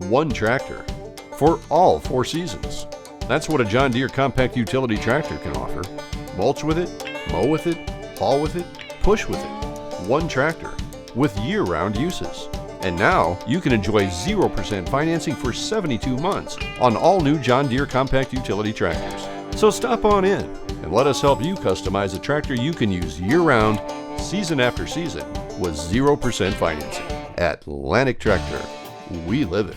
one tractor for all 4 seasons. That's what a John Deere compact utility tractor can offer. Mulch with it, mow with it, haul with it, push with it. One tractor with year-round uses. And now you can enjoy 0% financing for 72 months on all new John Deere compact utility tractors. So stop on in and let us help you customize a tractor you can use year-round, season after season, with 0% financing. Atlantic Tractor, we live it.